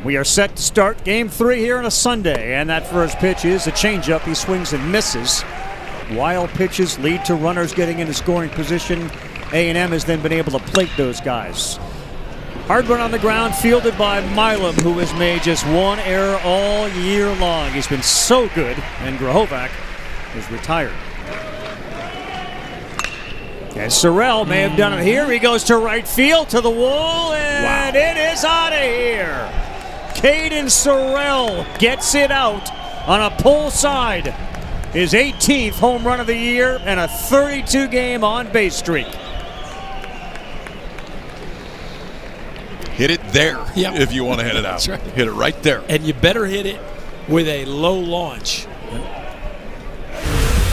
We are set to start Game 3 here on a Sunday, and that first pitch is a changeup. He swings and misses. Wild pitches lead to runners getting into scoring position. A&M has then been able to plate those guys. Hard run on the ground, fielded by Milam, who has made just one error all year long. He's been so good, and Grahovac is retired. And Sorrell may have done it here. He goes to right field, to the wall, and It is out of here. Caden Sorrell gets it out on a pull side. His 18th home run of the year and a 32-game on-base streak. Hit it there if you want to hit it out. That's right. Hit it right there. And you better hit it with a low launch.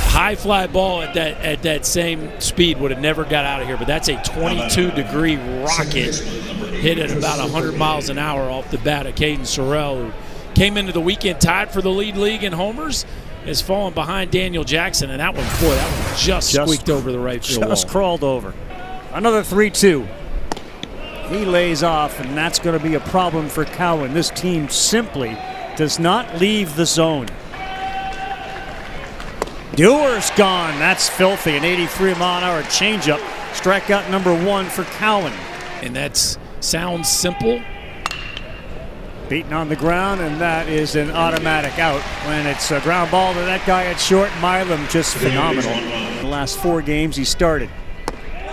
High fly ball at that same speed would have never got out of here, but that's a 22-degree rocket hit at about 100 miles an hour off the bat of Caden Sorrell, who came into the weekend tied for the league in homers, is falling behind Daniel Jackson, and that one just squeaked over the right field wall. Just crawled over. Another 3-2. He lays off, and that's going to be a problem for Cowan. This team simply does not leave the zone. Dewar's gone. That's filthy. An 83-mile-an-hour changeup. Strikeout number 1 for Cowan. And that sounds simple. Beaten on the ground, and that is an automatic out. When it's a ground ball to that guy at short, Milam just phenomenal. In the last 4 games he started.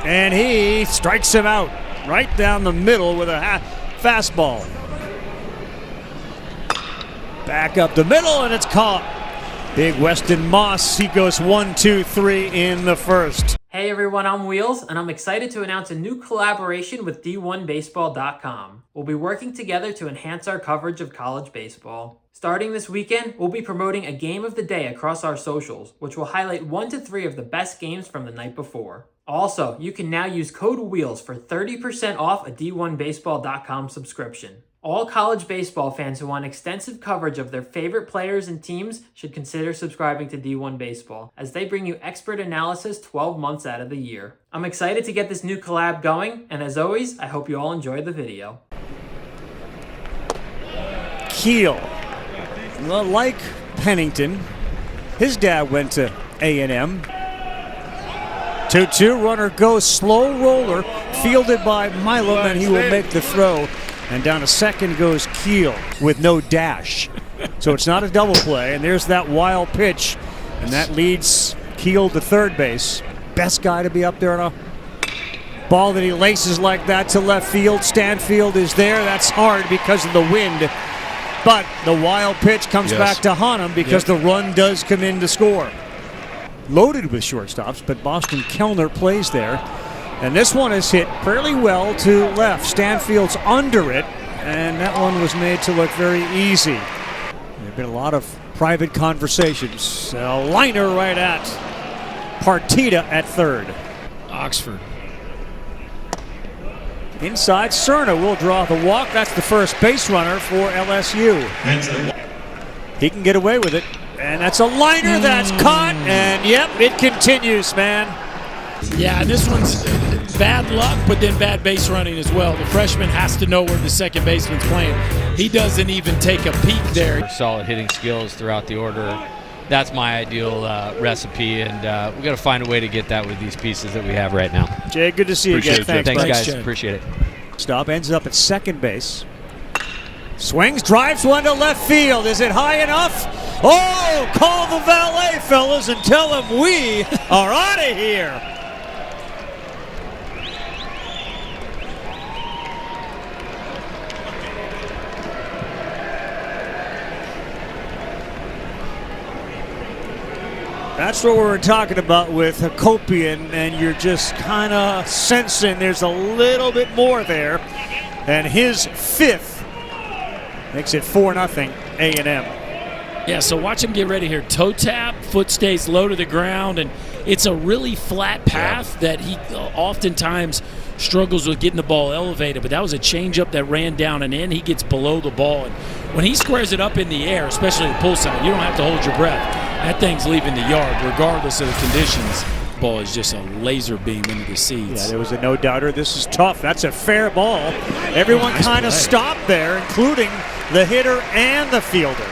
And he strikes him out right down the middle with a fastball. Back up the middle, and it's caught. Big Weston Moss, he goes 1, 2, 3 in the first. Hey everyone, I'm Wheels, and I'm excited to announce a new collaboration with D1Baseball.com. We'll be working together to enhance our coverage of college baseball. Starting this weekend, we'll be promoting a game of the day across our socials, which will highlight 1 to 3 of the best games from the night before. Also, you can now use code WHEELS for 30% off a D1Baseball.com subscription. All college baseball fans who want extensive coverage of their favorite players and teams should consider subscribing to D1 Baseball, as they bring you expert analysis 12 months out of the year. I'm excited to get this new collab going, and as always, I hope you all enjoy the video. Keel, like Pennington, his dad went to A&M. 2-2, runner goes, slow roller, fielded by Milam, and he will make the throw. And down to second goes Keel with no dash. So it's not a double play, and there's that wild pitch, and that leads Keel to third base. Best guy to be up there on a ball that he laces like that to left field. Stanfield is there. That's hard because of the wind. But the wild pitch comes back to haunt him because the run does come in to score. Loaded with shortstops, but Boston Kellner plays there. And this one is hit fairly well to left. Stanfield's under it, and that one was made to look very easy. There have been a lot of private conversations. A liner right at Partita at third. Oxford. Inside, Cerna will draw the walk. That's the first base runner for LSU. He can get away with it, and that's a liner that's caught, and yep, it continues, man. Yeah, this one's bad luck, but then bad base running as well. The freshman has to know where the second baseman's playing. He doesn't even take a peek there. Solid hitting skills throughout the order. That's my ideal recipe, and we've got to find a way to get that with these pieces that we have right now. Jay, good to see you again. Thanks, guys. Jay. Appreciate it. Stop ends up at second base. Swings, drives one to left field. Is it high enough? Oh, call the valet, fellas, and tell him we are out of here. That's what we were talking about with Hakopian, and you're just kind of sensing there's a little bit more there. And his fifth makes it 4-0 A&M. Yeah, so watch him get ready here. Toe tap, foot stays low to the ground, and it's a really flat path that he oftentimes struggles with getting the ball elevated, but that was a changeup that ran down and in. He gets below the ball, and when he squares it up in the air, especially the pull side, you don't have to hold your breath. That thing's leaving the yard regardless of the conditions. ball is just a laser beam into the seats. Yeah, there was a no-doubter. This is tough. That's a fair ball. Everyone kind of stopped there, including the hitter and the fielder.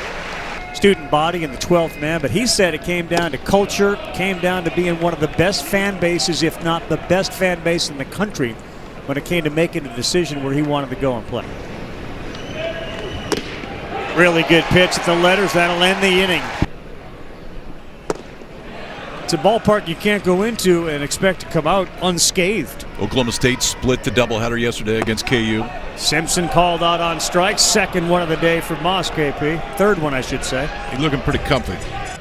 Student body in the 12th man, but he said it came down to culture, came down to being one of the best fan bases, if not the best fan base in the country, when it came to making a decision where he wanted to go and play. Really good pitch at the letters. That'll end the inning. It's a ballpark you can't go into and expect to come out unscathed. Oklahoma State split the doubleheader yesterday against KU. Simpson called out on strike. Second one of the day for Moss, KP. Third one, I should say. He's looking pretty comfy.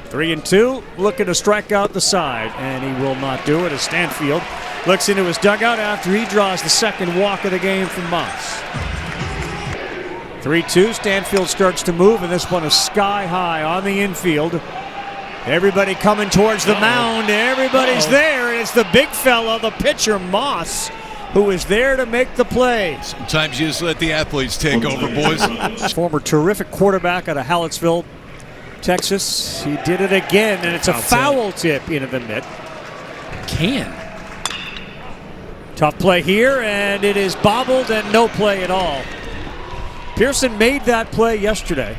3-2, looking to strike out the side, and he will not do it as Stanfield looks into his dugout after he draws the second walk of the game from Moss. 3-2, Stanfield starts to move, and this one is sky high on the infield. Everybody coming towards the mound. Everybody's there. It's the big fella, the pitcher, Moss, who is there to make the play. Sometimes you just let the athletes take over, boys. Former terrific quarterback out of Hallettsville, Texas. He did it again, and it's a foul tip into the mitt. Tough play here, and it is bobbled and no play at all. Pearson made that play yesterday.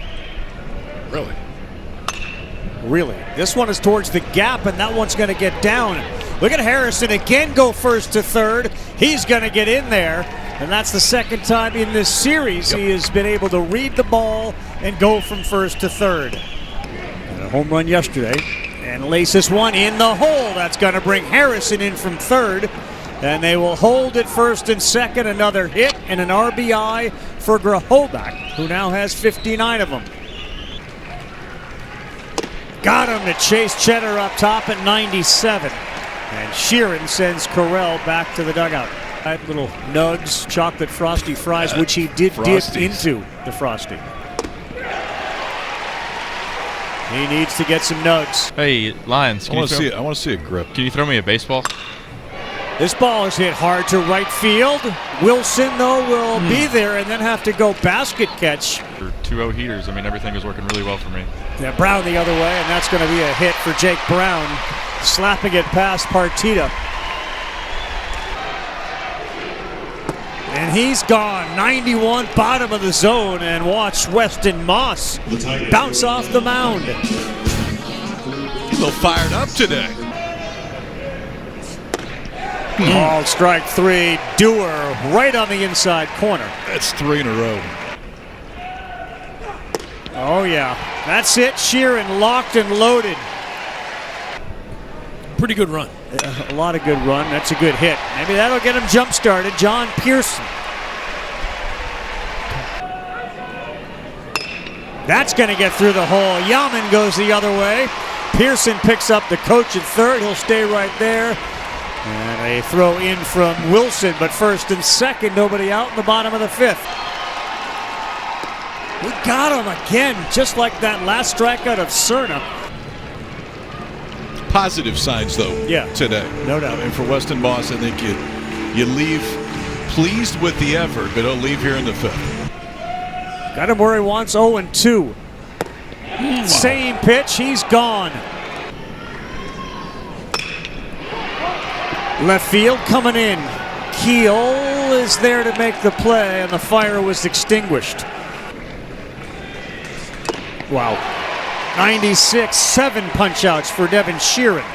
Really. This one is towards the gap, and that one's going to get down. Look at Harrison again go first to third. He's going to get in there, and that's the second time in this series he has been able to read the ball and go from first to third. And a home run yesterday, and lace this one in the hole. That's going to bring Harrison in from third, and they will hold at first and second. Another hit and an RBI for Grahobach, who now has 59 of them. Got him to chase Cheddar up top at 97. And Sheeran sends Correll back to the dugout. Little Nugs, chocolate Frosty fries, which he did dip into the Frosty. He needs to get some Nugs. Hey, Lions. I want to see a grip. Can you throw me a baseball? This ball is hit hard to right field. Wilson, though, will be there and then have to go basket catch. For 2-0 heaters, I mean, everything is working really well for me. Yeah, Brown the other way, and that's going to be a hit for Jake Brown, slapping it past Partita. And he's gone. 91, bottom of the zone, and watch Weston Moss bounce off the mound. He's a little fired up today. Ball strike three. Dewar right on the inside corner. That's 3 in a row. Oh, yeah. That's it. Sheeran locked and loaded. Pretty good run. A lot of good run. That's a good hit. Maybe that'll get him jump-started. John Pearson. That's going to get through the hole. Yaman goes the other way. Pearson picks up the coach at third. He'll stay right there. And a throw in from Wilson, but first and second, nobody out in the bottom of the fifth. We got him again, just like that last strikeout of Cerna. Positive signs, though, today. No doubt. I mean, for Weston Moss, I think you leave pleased with the effort, but don't leave here in the fifth. Got him where he wants, 0-2. Same pitch, he's gone. Left field coming in. Keel is there to make the play, and the fire was extinguished. Wow. 96, 7 punch-outs for Devin Sheeran.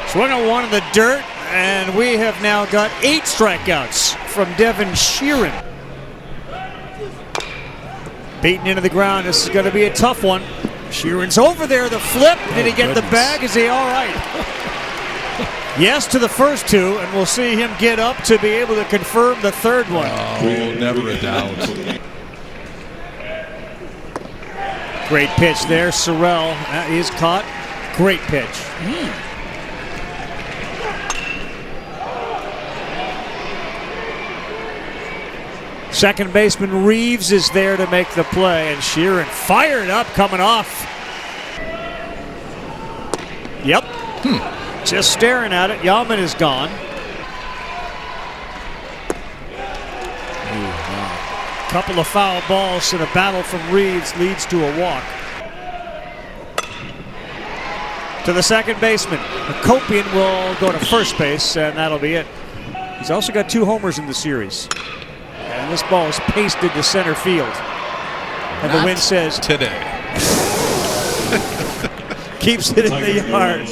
Swung on one in the dirt, and we have now got 8 strikeouts from Devin Sheeran. Beaten into the ground. This is going to be a tough one. Sheeran's over there, the flip. Did he get the bag? Is he all right? Yes to the first 2, and we'll see him get up to be able to confirm the third one. Oh, never a doubt. Great pitch there, Sorrell. That is caught. Great pitch. Second baseman Reeves is there to make the play, and Sheeran fired up coming off. Yep. Just staring at it. Yaman is gone. Couple of foul balls, and a battle from Reeves leads to a walk. to the second baseman. Kopian will go to first base, and that'll be it. He's also got 2 homers in the series. And this ball is pasted to center field. And the wind says, today. keeps it in the yard.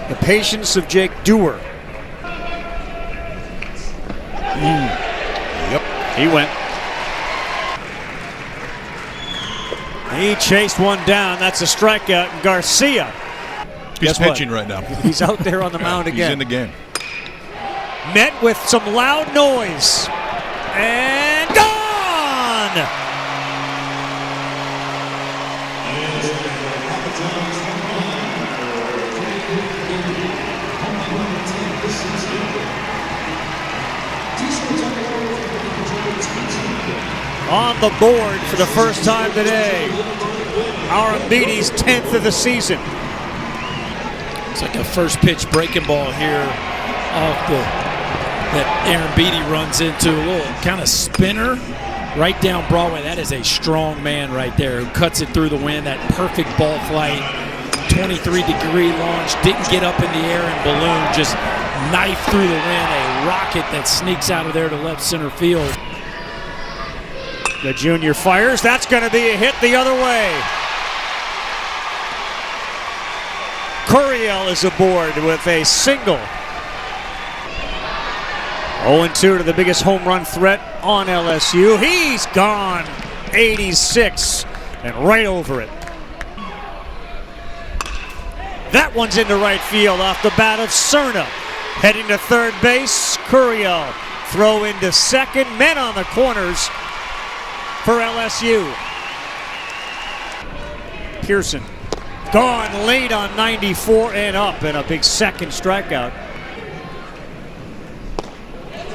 The patience of Jake Dewar. Yep. He went. He chased one down. That's a strikeout. And Garcia. He's Guess what? pitching right now. He's out there on the mound again. He's in the game. Met with some loud noise. And gone! On the board for the first time today. Arambidi's 10th of the season. It's like a first pitch breaking ball here off that Aaron Beatty runs into. A little kind of spinner right down Broadway. That is a strong man right there who cuts it through the wind. That perfect ball flight. 23-degree launch. Didn't get up in the air and balloon. Just knife through the wind. A rocket that sneaks out of there to left center field. The junior fires. That's going to be a hit the other way. Curiel is aboard with a single. 0-2 to the biggest home run threat on LSU. He's gone. 86 and right over it. That one's into right field off the bat of Cerna. Heading to third base, Curiel. Throw into second. Men on the corners for LSU. Pearson gone late on 94 and up, and a big second strikeout.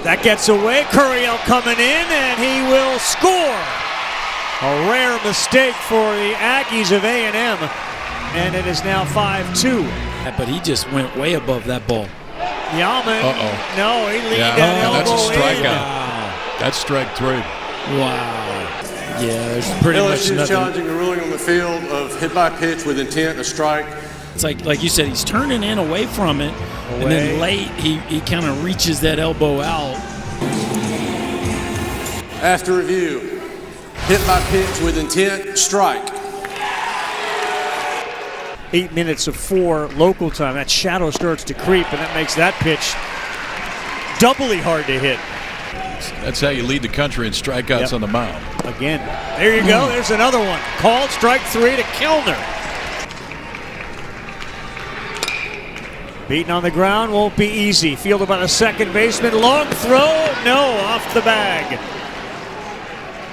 That gets away. Curiel coming in, and he will score. A rare mistake for the Aggies of A&M, and it is now 5-2. But he just went way above that ball. Yaman. No, he leaned that elbow that's a strikeout. in. Wow. That's strike 3. Wow. Yeah, there's pretty much LSU nothing. challenging a ruling on the field of hit by pitch with intent, a strike. It's like you said, he's turning in away from it, and then late he kind of reaches that elbow out. After review, hit by pitch with intent, strike. 8 minutes of 4 local time. That shadow starts to creep, and that makes that pitch doubly hard to hit. That's how you lead the country in strikeouts on the mound. Again. There you go. There's another one. Called strike 3 to Kellner. Beaten on the ground won't be easy. Fielded by the second baseman. Long throw. No, off the bag.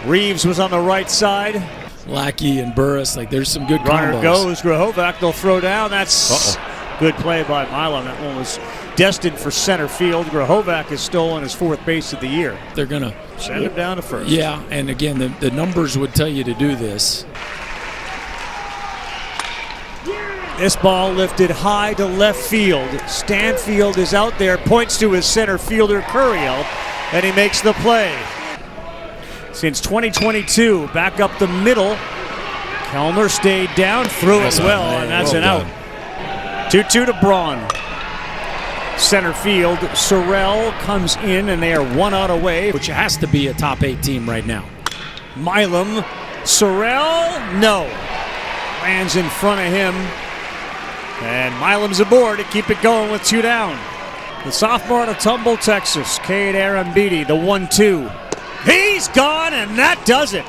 Reeves was on the right side. Lackey and Burris, like there's some good Runner combos. goes. Grahovac, they'll throw down. That's good play by Milam. That one was destined for center field. Grahovac has stolen his 4th base of the year. They're going to send him down to first. Yeah, and again, the numbers would tell you to do this. This ball lifted high to left field. Stanfield is out there, points to his center fielder, Curiel, and he makes the play. Since 2022, back up the middle. Kellner stayed down, threw it well, and that's an out. 2-2 to Braun. Center field, Sorrell comes in, and they are 1 out away. Which has to be a top 8 team right now. Milam, Sorrell, no. Lands in front of him. And Milam's aboard to keep it going with 2 down. The sophomore out of Tumble, Texas, Cade Arambidi, the 1-2. He's gone, and that does it.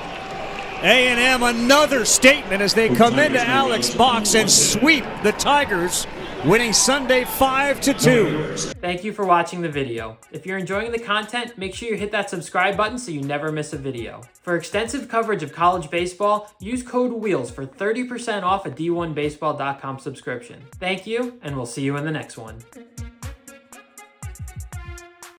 A&M, another statement as they come into Alex Box and sweep the Tigers, winning Sunday 5-2. Thank you for watching the video. If you're enjoying the content, make sure you hit that subscribe button so you never miss a video. For extensive coverage of college baseball, use code WHEELS for 30% off a D1Baseball.com subscription. Thank you, and we'll see you in the next one.